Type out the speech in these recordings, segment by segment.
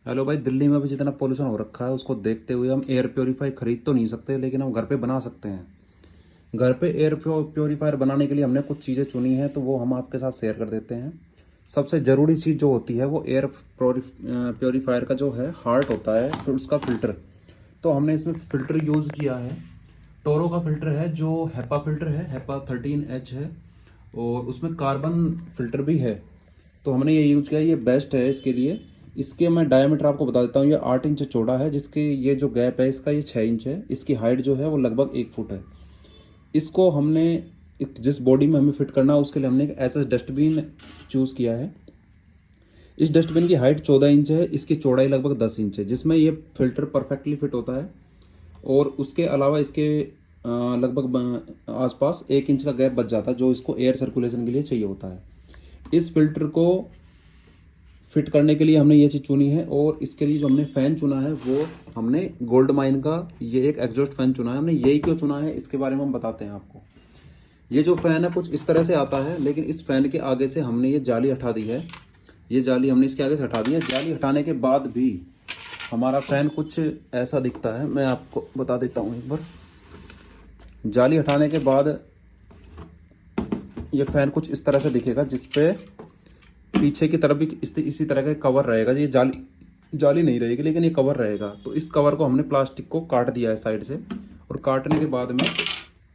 Hello भाई, दिल्ली में भी जितना पोल्यूशन हो रखा है उसको देखते हुए हम एयर प्योरीफायर खरीद तो नहीं सकते, लेकिन हम घर पे बना सकते हैं। घर पे एयर प्योरीफायर बनाने के लिए हमने कुछ चीज़ें चुनी हैं, तो वो हम आपके साथ शेयर कर देते हैं। सबसे ज़रूरी चीज़ जो होती है वो एयर प्योरीफायर का जो है हार्ट होता है, फिर उसका फ़िल्टर। तो हमने इसमें फ़िल्टर यूज़ किया है। टोरो का फ़िल्टर है जो हेपा फ़िल्टर है, हेपा 13H है, और उसमें कार्बन फ़िल्टर भी है। तो हमने ये यूज़ किया, ये बेस्ट है इसके लिए। इसके मैं डायमीटर आपको बता देता हूँ, ये 8 इंच चौड़ा है, जिसके ये जो गैप है इसका ये 6 इंच है। इसकी हाइट जो है वो लगभग 1 फुट है। इसको हमने जिस बॉडी में हमें फिट करना है उसके लिए हमने एक ऐसा डस्टबिन चूज़ किया है। इस डस्टबिन की हाइट 14 इंच है, इसकी चौड़ाई लगभग 10 इंच है, जिसमें ये फिल्टर परफेक्टली फिट होता है। और उसके अलावा इसके लगभग आसपास 1 इंच का गैप बच जाता है, जो इसको एयर सर्कुलेशन के लिए चाहिए होता है। इस फिल्टर को फिट करने के लिए हमने ये चीज़ चुनी है। और इसके लिए जो हमने फ़ैन चुना है वो हमने गोल्ड माइन का ये एक एग्जॉस्ट फ़ैन चुना है। हमने यही क्यों चुना है इसके बारे में हम बताते हैं आपको। ये जो फ़ैन है कुछ इस तरह से आता है, लेकिन इस फ़ैन के आगे से हमने ये जाली हटा दी है। ये जाली हमने इसके आगे से हटा दी है। जाली हटाने के बाद भी हमारा फ़ैन कुछ ऐसा दिखता है, मैं आपको बता देता हूँ एक बार। जाली हटाने के बाद ये फ़ैन कुछ इस तरह से दिखेगा, जिसपे पीछे की तरफ भी इसी तरह का कवर रहेगा। ये जाली जाली नहीं रहेगी, लेकिन ये कवर रहेगा। तो इस कवर को हमने प्लास्टिक को काट दिया है साइड से, और काटने के बाद में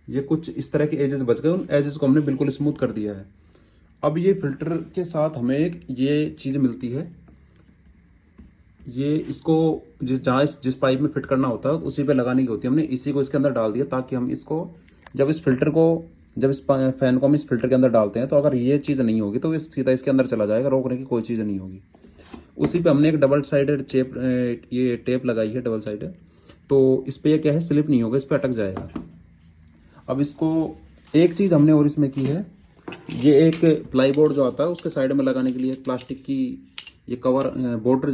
ये कुछ इस तरह के एजेस बच गए। उन एजेस को हमने बिल्कुल स्मूथ कर दिया है। अब ये फिल्टर के साथ हमें एक ये चीज़ मिलती है। ये इसको जिस पाइप में फिट करना होता है उसी पे लगाने की होती है। हमने इसी को इसके अंदर डाल दिया, ताकि हम इसको जब इस फिल्टर को जब इस फैन को हम इस फिल्टर के अंदर डालते हैं, तो अगर ये चीज़ नहीं होगी तो ये सीधा इसके अंदर चला जाएगा, रोकने की कोई चीज़ नहीं होगी। उसी पे हमने एक डबल साइडेड ये टेप लगाई है, डबल साइडेड। तो इस पे ये क्या है, स्लिप नहीं होगा, इस पे अटक जाएगा। अब इसको एक चीज़ हमने और इसमें की है, ये एक प्लाई बोर्ड जो आता है उसके साइड में लगाने के लिए एक प्लास्टिक की ये कवर बॉर्डर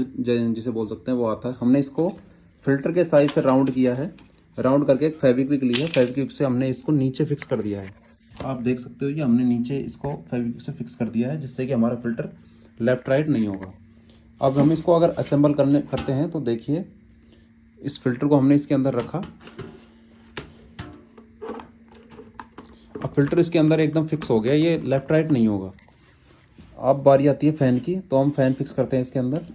जिसे बोल सकते हैं वो आता है। हमने इसको फिल्टर के साइज से राउंड किया है। राउंड करके एक फेविक्विक ली है, फेविक्विक से हमने इसको नीचे फिक्स कर दिया है। आप देख सकते हो कि हमने नीचे इसको फेविक्विक से फिक्स कर दिया है, जिससे कि हमारा फिल्टर लेफ्ट राइट नहीं होगा। अब हम इसको अगर असेंबल करते हैं तो देखिए, इस फिल्टर को हमने इसके अंदर रखा। अब फिल्टर इसके अंदर एकदम फिक्स हो गया, ये लेफ्ट राइट नहीं होगा। अब बारी आती है फ़ैन की, तो हम फ़ैन फिक्स करते हैं इसके अंदर।